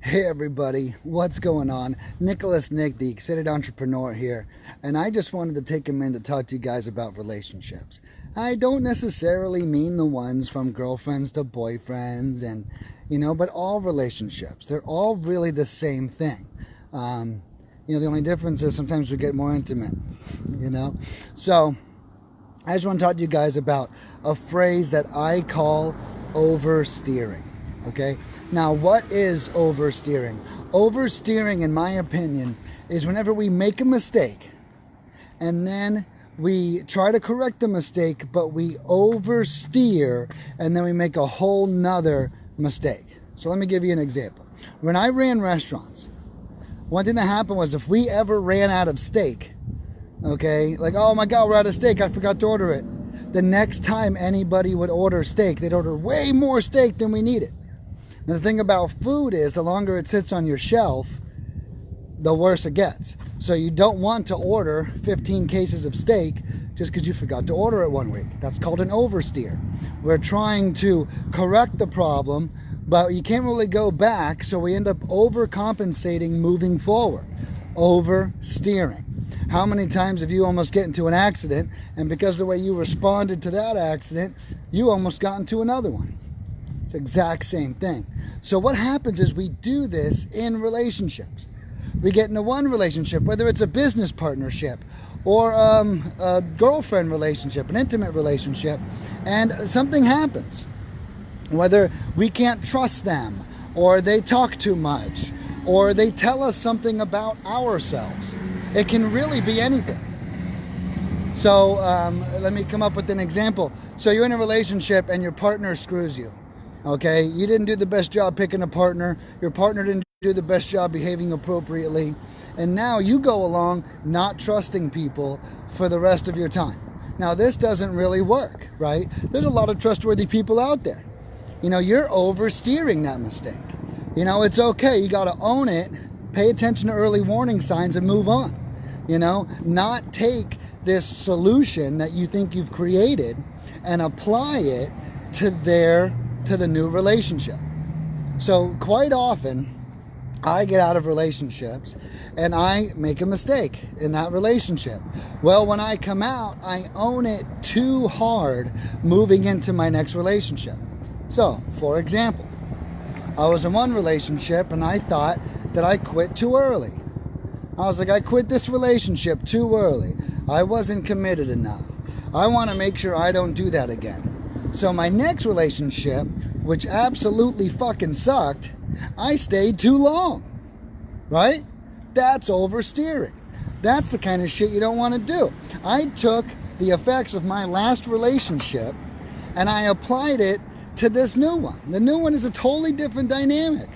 Hey everybody, what's going on? Nick, the excited entrepreneur here, and I just wanted to take a minute to talk to you guys about relationships. I don't necessarily mean the ones from girlfriends to boyfriends but all relationships. They're all really the same thing. The only difference is sometimes we get more intimate, So, I just want to talk to you guys about a phrase that I call oversteering. Okay, now what is oversteering? Oversteering, in my opinion, is whenever we make a mistake and then we try to correct the mistake, but we oversteer and then we make a whole nother mistake. So let me give you an example. When I ran restaurants, one thing that happened was if we ever ran out of steak, okay, like, oh my God, we're out of steak, I forgot to order it. The next time anybody would order steak, they'd order way more steak than we needed. Now, the thing about food is the longer it sits on your shelf, the worse it gets. So you don't want to order 15 cases of steak just because you forgot to order it one week. That's called an oversteer. We're trying to correct the problem, but you can't really go back, so we end up overcompensating moving forward. Oversteering. How many times have you almost get into an accident, and because of the way you responded to that accident, you almost got into another one? It's the exact same thing. So what happens is we do this in relationships. We get into one relationship, whether it's a business partnership or a girlfriend relationship, an intimate relationship, and something happens. Whether we can't trust them, or they talk too much, or they tell us something about ourselves. It can really be anything. So let me come up with an example. So you're in a relationship and your partner screws you. Okay, you didn't do the best job picking a partner. Your partner didn't do the best job behaving appropriately. And now you go along not trusting people for the rest of your time. Now, this doesn't really work, right? There's a lot of trustworthy people out there. You're oversteering that mistake. It's okay. You got to own it. Pay attention to early warning signs and move on. Not take this solution that you think you've created and apply it to the new relationship. So quite often I get out of relationships and I make a mistake in that relationship. Well, when I come out, I own it too hard moving into my next relationship. So, for example, I was in one relationship and I thought that I quit too early. I was like, I quit this relationship too early. I wasn't committed enough. I want to make sure I don't do that again. So my next relationship, which absolutely fucking sucked, I stayed too long, right? That's oversteering. That's the kind of shit you don't want to do. I took the effects of my last relationship and I applied it to this new one. The new one is a totally different dynamic.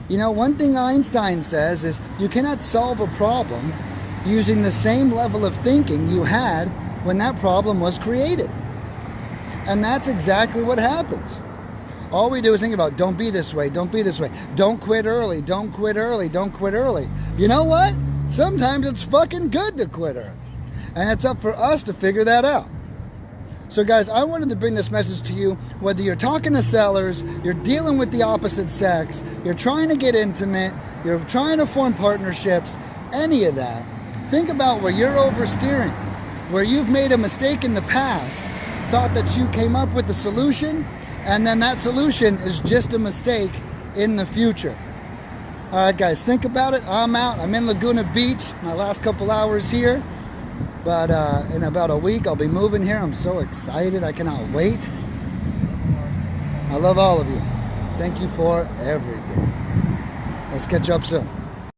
One thing Einstein says is you cannot solve a problem using the same level of thinking you had when that problem was created. And that's exactly what happens. All we do is think about, don't be this way, don't be this way. Don't quit early, don't quit early, don't quit early. You know what? Sometimes it's fucking good to quit early. And it's up for us to figure that out. So guys, I wanted to bring this message to you, whether you're talking to sellers, you're dealing with the opposite sex, you're trying to get intimate, you're trying to form partnerships, any of that. Think about where you're oversteering, where you've made a mistake in the past, thought that you came up with a solution, and then that solution is just a mistake in the future. All right, guys, think about it. I'm out. I'm in Laguna Beach, my last couple hours here. But in about a week, I'll be moving here. I'm so excited. I cannot wait. I love all of you. Thank you for everything. Let's catch up soon.